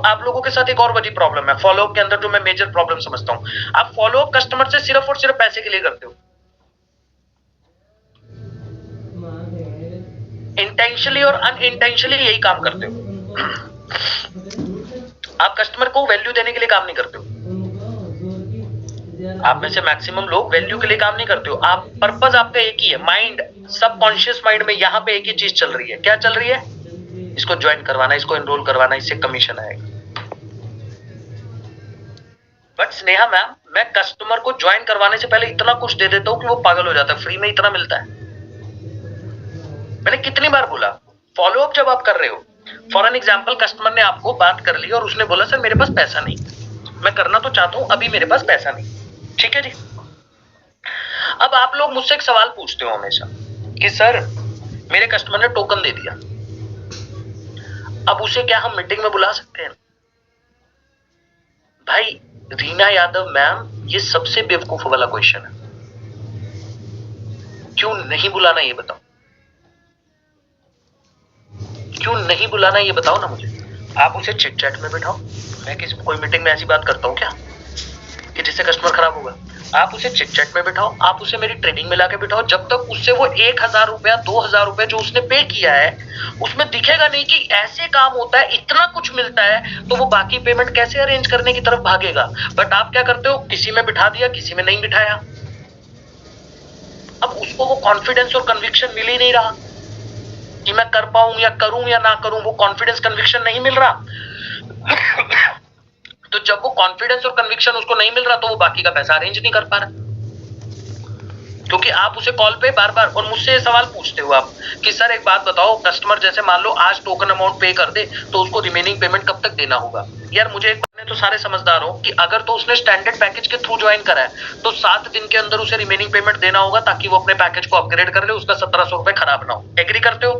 आप लोगों के साथ एक और बड़ी प्रॉब्लम है फॉलोअप के अंदर, जो मैं मेजर प्रॉब्लम समझता हूं। आप फॉलोअप कस्टमर से सिर्फ और सिर्फ पैसे के लिए करते हो, इंटेंशनली और अनइंटेंशनली यही काम करते हो। आप कस्टमर को वैल्यू देने के लिए काम नहीं करते हो। आप में से मैक्सिमम लोग वैल्यू के लिए काम नहीं करते हो। आप पर्पस आपका एक ही है, माइंड, सबकॉन्शियस माइंड में यहाँ पे एक ही चीज चल रही है। क्या चल रही है? इसको ज्वाइन करवाना, इसको एनरोल करवाना, इससे कमीशन आएगा। बट स्नेहा मैम, मैं कस्टमर को ज्वाइन करवाने से पहले इतना कुछ दे देता हूं कि वो पागल हो जाता है। फ्री में इतना मिलता है। मैंने कितनी बार बोला, फॉलोअप जब आप कर रहे हो, फॉर एन एग्जाम्पल कस्टमर ने आपको बात कर ली और उसने बोला सर मेरे पास पैसा नहीं, मैं करना तो चाहता हूं, अभी मेरे पास पैसा नहीं। ठीक है जी। अब आप लोग मुझसे एक सवाल पूछते हो हमेशा कि सर मेरे कस्टमर ने टोकन दे दिया, अब उसे क्या हम मीटिंग में बुला सकते हैं? भाई रीना यादव मैम, ये सबसे बेवकूफ वाला क्वेश्चन है। क्यों नहीं बुलाना ये बताओ, क्यों नहीं बुलाना ये बताओ ना मुझे। आप उसे चिट चैट में बिठाओ। मैं किसी कोई मीटिंग में ऐसी बात करता हूं क्या कि जिससे कस्टमर खराब होगा? आप उसे चिट चैट में बिठाओ, आप उसे मेरी ट्रेनिंग में लाके बिठाओ। जब तक उससे वो 1000 रुपया 2000 रुपया जो उसने पे किया है उसमें दिखेगा नहीं कि ऐसे काम होता है, इतना कुछ मिलता है, तो वो बाकी पेमेंट कैसे अरेंज करने की तरफ भागेगा। बट आप क्या करते हो, किसी में बिठा दिया, किसी में नहीं बिठाया। अब उसको वो कॉन्फिडेंस और कन्विक्शन मिल ही नहीं रहा कि मैं कर पाऊं या करूं या ना करूं। वो कॉन्फिडेंस कन्विक्शन नहीं मिल रहा। तो जब वो कॉन्फिडेंस और कन्विक्शन उसको नहीं मिल रहा तो वो बाकी का पैसा अरेंज नहीं कर पा रहा। क्योंकि आप उसे कॉल पे बार बार, और मुझसे ये सवाल पूछते हो आप कि सर एक बात बताओ, कस्टमर जैसे मान लो आज टोकन अमाउंट पे कर दे तो उसको रिमेनिंग पेमेंट कब तक देना होगा? यार मुझे एक बात, तो सारे समझदार हो कि अगर तो उसने स्टैंडर्ड पैकेज के थ्रू ज्वाइन करा है तो 7 दिन के अंदर उसे रिमेनिंग पेमेंट देना होगा ताकि वो अपने पैकेज को अपग्रेड कर ले, उसका 1700 रुपए खराब ना हो। एग्री करते हो?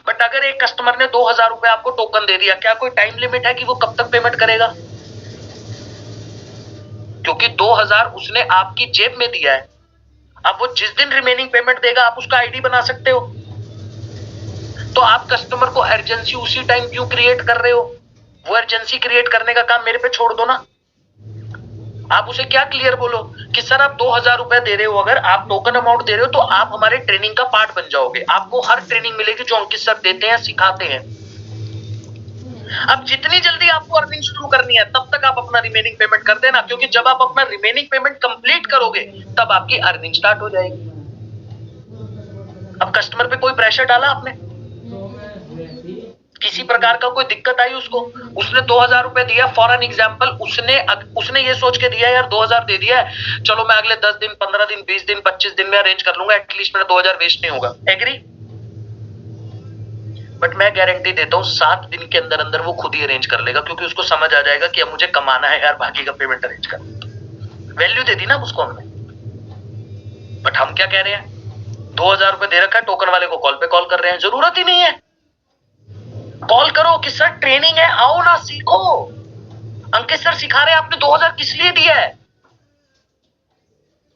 बट अगर एक कस्टमर ने 2000 रुपए आपको टोकन दे दिया, क्या कोई टाइम लिमिट है कि वो कब तक पेमेंट करेगा? क्योंकि 2000 उसने आपकी जेब में दिया है। अब वो जिस दिन रिमेनिंग पेमेंट देगा आप उसका आईडी बना सकते हो। तो आप कस्टमर को अर्जेंसी उसी टाइम क्यों क्रिएट कर रहे हो? वो अर्जेंसी क्रिएट करने का काम मेरे पे छोड़ दो ना। आप उसे क्या क्लियर बोलो कि सर आप 2000 रुपए दे रहे हो, अगर आप टोकन अमाउंट दे रहे हो तो आप हमारे ट्रेनिंग का पार्ट बन जाओगे। आपको हर ट्रेनिंग मिलेगी जो अंकित सर देते हैं, सिखाते हैं। अब जितनी जल्दी आपको अर्निंग शुरू करनी है तब तक आप अपना रिमेनिंग पेमेंट कर देना, क्योंकि जब आप अपना रिमेनिंग पेमेंट कंप्लीट करोगे तब आपकी अर्निंग स्टार्ट हो जाएगी। अब कस्टमर पे कोई प्रेशर डाला आपने, किसी प्रकार का कोई दिक्कत आई उसको, उसने 2000 रुपए दिया फॉर एन एग्जाम्पल, उसने ये सोच के दिया यार 2000 दे दिया है, चलो मैं अगले 10 दिन 15 दिन 20 दिन 25 दिन में अरेंज कर लूंगा, एटलीस्ट मेरा 2000 वेस्ट नहीं होगा। एग्री? बट मैं गारंटी देता हूं 7 दिन के अंदर अंदर वो खुद ही अरेंज कर लेगा, क्योंकि उसको समझ आ जाएगा कि अब मुझे कमाना है यार, बाकी का पेमेंट अरेंज कर। वैल्यू दे दी ना उसको हमने। बट हम क्या कह रहे हैं, 2000 रुपए दे रखा है, टोकन वाले को कॉल पे कॉल कर रहे हैं। जरूरत ही नहीं है। कॉल करो कि सर ट्रेनिंग है, आओ ना सीखो, अंकित सर सिखा रहे हैं, आपने 2000 किस लिए दिया है?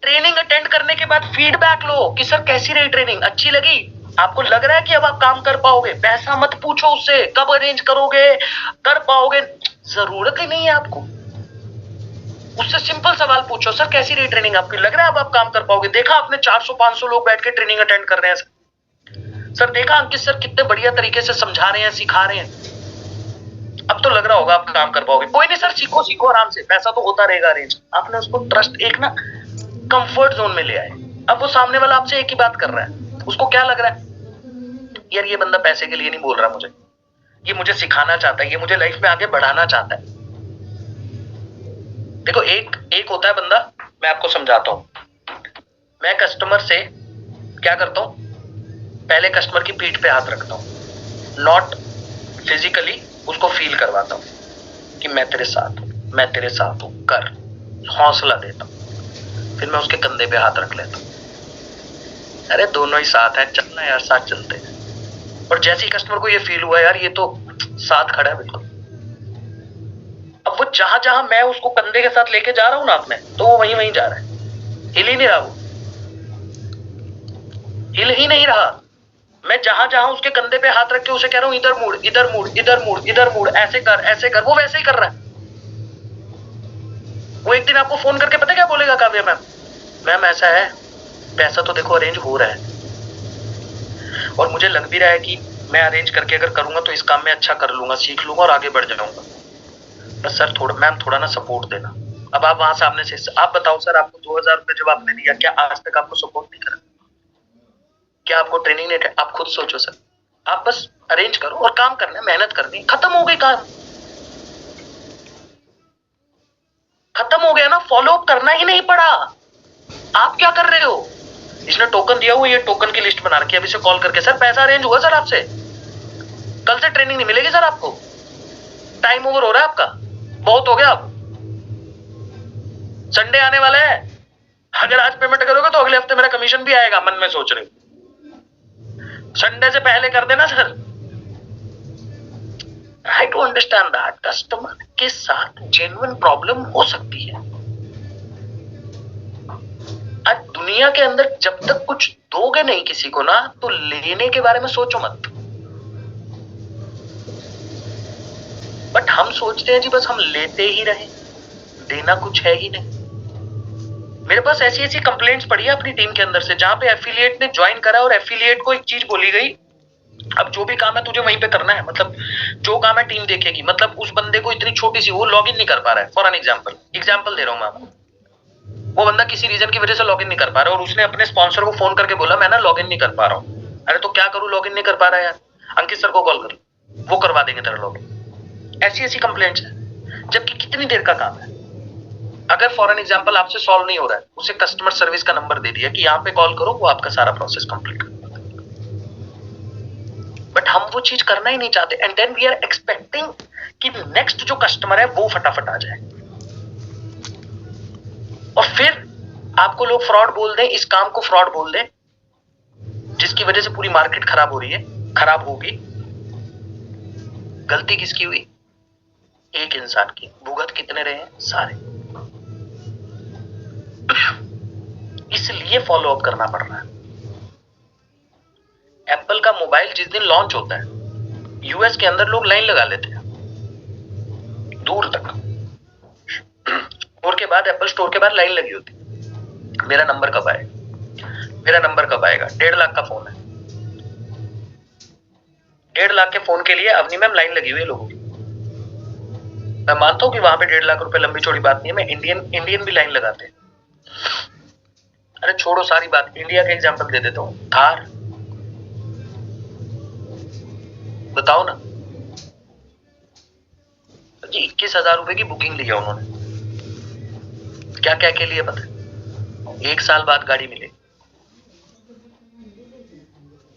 ट्रेनिंग अटेंड करने के बाद फीडबैक लो कि सर कैसी रही ट्रेनिंग, अच्छी लगी, आपको लग रहा है कि अब आप काम कर पाओगे? पैसा मत पूछो उससे, कब अरेंज करोगे, कर पाओगे, जरूरत ही नहीं है आपको। उससे सिंपल सवाल पूछो, सर कैसी रही ट्रेनिंग आपकी, लग रहा है अब आप काम कर पाओगे? देखा आपने 400-500 लोग बैठ के ट्रेनिंग अटेंड कर रहे हैं सर, देखा अंकित सर कितने बढ़िया तरीके से समझा रहे हैं, सिखा रहे हैं, अब तो लग रहा होगा आप काम कर पाओगे। कोई नहीं सर, सीखो सीखो आराम से, पैसा तो होता रहेगा अरेंज। आपने उसको ट्रस्ट, एक ना कंफर्ट जोन में ले आए। अब वो सामने वाला आपसे एक ही बात कर रहा है, उसको क्या लग रहा है, यार ये बंदा पैसे के लिए नहीं बोल रहा मुझे, ये मुझे सिखाना चाहता है, ये मुझे लाइफ में आगे बढ़ाना चाहता है। देखो एक होता है बंदा, मैं आपको समझाता हूं। मैं कस्टमर से क्या करता हूं, पहले कस्टमर की पीठ पे हाथ रखता हूं, नॉट फिजिकली, उसको फील करवाता हूं कि मैं तेरे साथ हूं, मैं तेरे साथ हूं, कर, हौसला देता हूं। फिर मैं उसके कंधे पे हाथ रख लेता हूं, अरे दोनों ही साथ हैं, चलना यार, साथ चलते हैं। और जैसे ही कस्टमर को ये फील हुआ यार ये तो साथ खड़ा है बिल्कुल, अब वो जहां जहां मैं उसको कंधे के साथ लेके जा रहा हूं ना अपने, तो वो वहीं वहीं जा रहा है, हिल ही नहीं रहा, वो हिल ही नहीं रहा। मैं जहां जहां उसके कंधे पे हाथ रख के उसे कह रहा हूं इधर मुड़, इधर मुड़, इधर मुड़, इधर मुड़, ऐसे कर, वो वैसे ही कर रहा है। वो एक दिन आपको फोन करके पता क्या बोलेगा काव्या मैम, मैम ऐसा है, पैसा तो देखो अरेंज हो रहा है और मुझे लग भी रहा है कि मैं अरेंज करके अगर करूंगा तो इस काम में अच्छा कर लूंगा, सीख लूंगा और आगे बढ़ जाऊंगा, बस सर थोड़ा मैम थोड़ा ना सपोर्ट देना। अब आप वहां सामने से आप बताओ सर, आपको 2000 रुपए जब आपने दिया, क्या आज तक आपको सपोर्ट नहीं करा? क्या आपको ट्रेनिंग नहीं? आप खुद सोचो सर, आप बस अरेंज करो और काम करना है, मेहनत करनी, खत्म हो गई काम, खत्म हो गया ना, फॉलो अप करना ही नहीं पड़ा। आप क्या कर रहे हो? इसने टोकन दिया हुआ, ये टोकन की लिस्ट बना रखी है, अभी से कॉल करके सर पैसा अरेंज हुआ सर आपसे, कल से ट्रेनिंग नहीं मिलेगी सर आपको, टाइम ओवर हो रहा है आपका, बहुत हो गया। अब संडे आने वाला है, अगर आज पेमेंट करोगे तो अगले हफ्ते मेरा कमीशन भी आएगा, मन में सोच रहे हो, संडे से पहले कर देना sir. I do understand that customer के साथ जेन्युइन प्रॉब्लम हो सकती है। आज दुनिया के अंदर जब तक कुछ दोगे नहीं किसी को ना, तो लेने के बारे में सोचो मत। बट हम सोचते हैं जी बस हम लेते ही रहे, देना कुछ है ही नहीं। मेरे पास ऐसी ऐसी कंप्लेंट्स पड़ी है अपनी टीम के अंदर से, जहां पे एफिलिएट ने ज्वाइन करा और एफिलिएट को एक चीज बोली गई, अब जो भी काम है तुझे वहीं पे करना है, मतलब जो काम है टीम देखेगी, मतलब उस बंदे को इतनी छोटी सी, वो लॉग इन नहीं कर पा रहा है, फॉर एन एग्जाम्पल दे रहा हूं मैं, वो बंदा किसी रीजन की वजह से लॉग इन नहीं कर पा रहा और उसने अपने स्पॉन्सर को फोन करके बोला मैं ना लॉग इन नहीं कर पा रहा हूँ। अरे तो क्या करूं, लॉग इन नहीं कर पा रहा है यार, अंकित सर को कॉल कर, वो करवा देंगे तेरा लॉग इन। ऐसी ऐसी कंप्लेंट्स है, जबकि कितनी देर का काम है। अगर फॉर एन एग्जाम्पल आपसे सॉल्व नहीं हो रहा है, उसे कस्टमर सर्विस का नंबर दे दिया कि यहाँ पे कॉल करो, वो आपका सारा प्रोसेस कंप्लीट कर देगा। बट हम वो चीज करना ही नहीं चाहते, and then we are expecting कि नेक्स्ट जो कस्टमर है वो फटाफट आ जाए, और फिर आपको लोग फ्रॉड बोल दें, इस काम को फ्रॉड बोल दें, जिसकी वजह से पूरी मार्केट खराब हो रही है, खराब होगी। गलती किसकी हुई? एक इंसान की। भुगत कितने रहे हैं? सारे। इसलिए फॉलो अप करना पड़ रहा है। एप्पल का मोबाइल जिस दिन लॉन्च होता है, यूएस के अंदर लोग लाइन लगा लेते हैं दूर तक, और के बाद एप्पल स्टोर के बाद लाइन लगी होती, मेरा नंबर कब आएगा, मेरा नंबर कब आएगा। 1.5 लाख का फोन है, 1.5 लाख के फोन के लिए अवनी मैम लाइन लगी हुई है लोगों की। मैं मानता हूं कि वहां पे 1.5 लाख रुपए लंबी चौड़ी बात नहीं है, मैं इंडियन भी लाइन लगाते हैं। अरे छोड़ो सारी बात, इंडिया का एग्जांपल दे देता हूं, थार बताओ ना जी, 21,000 रुपए की बुकिंग ली है उन्होंने, क्या क्या के लिए पता है? 1 साल बाद गाड़ी मिलेगी,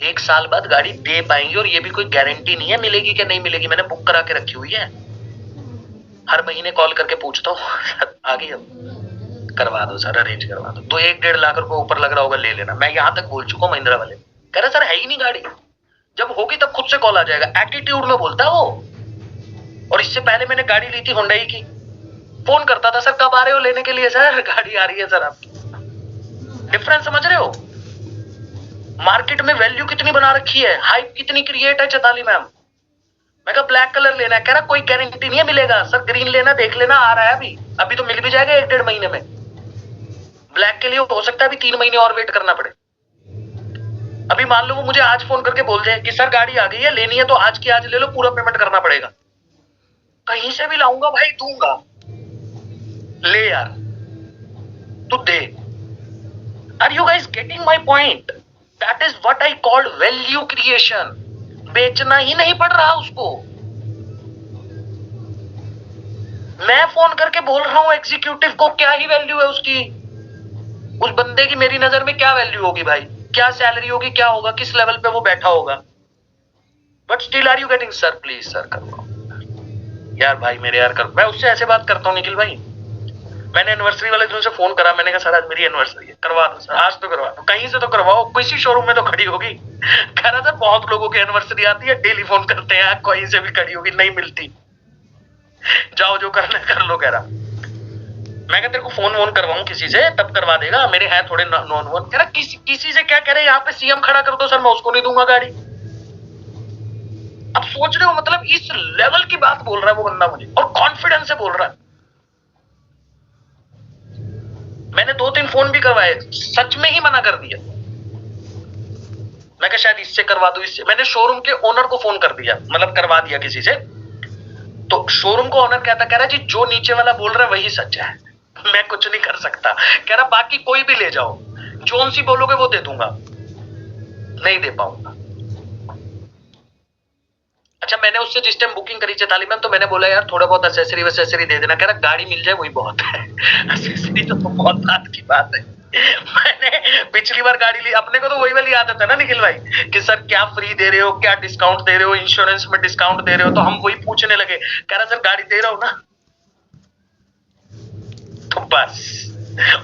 1 साल बाद गाड़ी दे पाएंगे, और ये भी कोई गारंटी नहीं है मिलेगी कि नहीं मिलेगी, मैंने बुक करा के रखी हुई है, हर महीने कॉल करके पूछता हूँ आ गई, अब करवा दो सर, अरेंज करवा दो। तो 1-1.5 लाख रुपए ऊपर लग रहा होगा, ले लेना। मैं यहां तक बोल चुका हूँ महिंद्रा वाले, कह रहे सर है ही नहीं गाड़ी, जब होगी तब खुद से कॉल आ जाएगा, एटीट्यूड में बोलता है वो। और इससे पहले मैंने गाड़ी ली थी हुंडई की, फोन करता था, सर कब आ रहे हो लेने के लिए, सर गाड़ी आ रही है सर आपकी। डिफरेंस समझ रहे हो? मार्केट में वैल्यू कितनी बना रखी है, हाइप कितनी क्रिएट है। चैताली मैम, मैं कहा ब्लैक कलर लेना है, कह रहा कोई गारंटी नहीं है मिलेगा। सर ग्रीन लेना, देख लेना, आ रहा है अभी, अभी तो मिल भी जाएगा 1-1.5 महीने में। ब्लैक के लिए हो सकता है अभी 3 महीने और वेट करना पड़े। अभी मान लो वो मुझे आज फोन करके बोल दे कि सर गाड़ी आ गई है, लेनी है तो आज की आज ले लो, पूरा पेमेंट करना पड़ेगा। कहीं से भी लाऊंगा भाई, दूंगा, ले यार तू दे। Are you guys getting my point? That is what I called value creation. बेचना ही नहीं पड़ रहा उसको, मैं फोन करके बोल रहा हूं एग्जीक्यूटिव को, क्या ही वैल्यू है उसकी, उस बंदे की मेरी नजर में क्या वैल्यू होगी भाई, क्या सैलरी होगी, क्या होगा, किस लेवल पे वो बैठा होगा। But still are you getting sir please sir करवाओ यार, भाई मेरे यार कर। मैं उससे ऐसे बात करता हूँ निखिल भाई, मैंने एनिवर्सरी वाले दिन से फोन करा, मैंने कहा सर आज मेरी एनिवर्सरी है, करवा दो सर, आज तो करवा दो, कहीं से तो करवाओ, किसी शोरूम में तो खड़ी होगी। कह रहा सर बहुत लोगों की एनिवर्सरी आती है, डेली फोन करते हैं, कहीं से भी खड़ी होगी, नहीं मिलती, जाओ जो करना कर लो। कह रहा मैं कहा तेरे को फोन वोन करवाऊं किसी से तब करवा देगा, मेरे हैं थोड़े नॉन वोन। कह रहा किसी से क्या कह रहे, यहाँ पे सीएम खड़ा कर दो सर, मैं उसको नहीं दूंगा गाड़ी। अब सोच रहे हो मतलब इस लेवल की बात बोल रहा है वो बंदा मुझे, और कॉन्फिडेंस से बोल रहा है। मैंने 2-3 फोन भी करवाए, सच में ही मना कर दिया। मैं कहा शायद इससे करवा दो, इससे। मैंने शोरूम के ओनर को फोन कर दिया, मतलब करवा दिया किसी से। तो शोरूम को ओनर कहता, कह रहा जी जो नीचे वाला बोल रहा है वही सच है, मैं कुछ नहीं कर सकता। कह रहा बाकी कोई भी ले जाओ, जोन सी बोलोगे वो दे दूंगा, नहीं दे पाऊंगा। अच्छा मैंने उससे जिस टाइम बुकिंग करी चैताली मैम, तो मैंने बोला यार थोड़ा बहुत एसेसरी वैसेसरी दे देना। कह रहा गाड़ी मिल जाए वही बहुत है, एसेसरी तो बहुत बात की बात है। मैंने पिछली बार गाड़ी ली, अपने को तो वही वाली आदत है ना निखिल भाई, कि सर क्या फ्री दे रहे हो, क्या डिस्काउंट दे रहे हो, इंश्योरेंस में डिस्काउंट दे रहे हो, तो हम वही पूछने लगे। कह रहा सर गाड़ी दे रहा हूं ना, तो बस।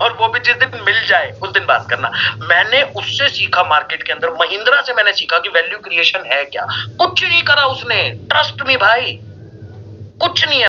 और वो भी जिस दिन मिल जाए उस दिन बात करना। मैंने उससे सीखा, मार्केट के अंदर महिंद्रा से मैंने सीखा कि वैल्यू क्रिएशन है क्या। कुछ नहीं करा उसने, ट्रस्ट मी भाई, कुछ नहीं है।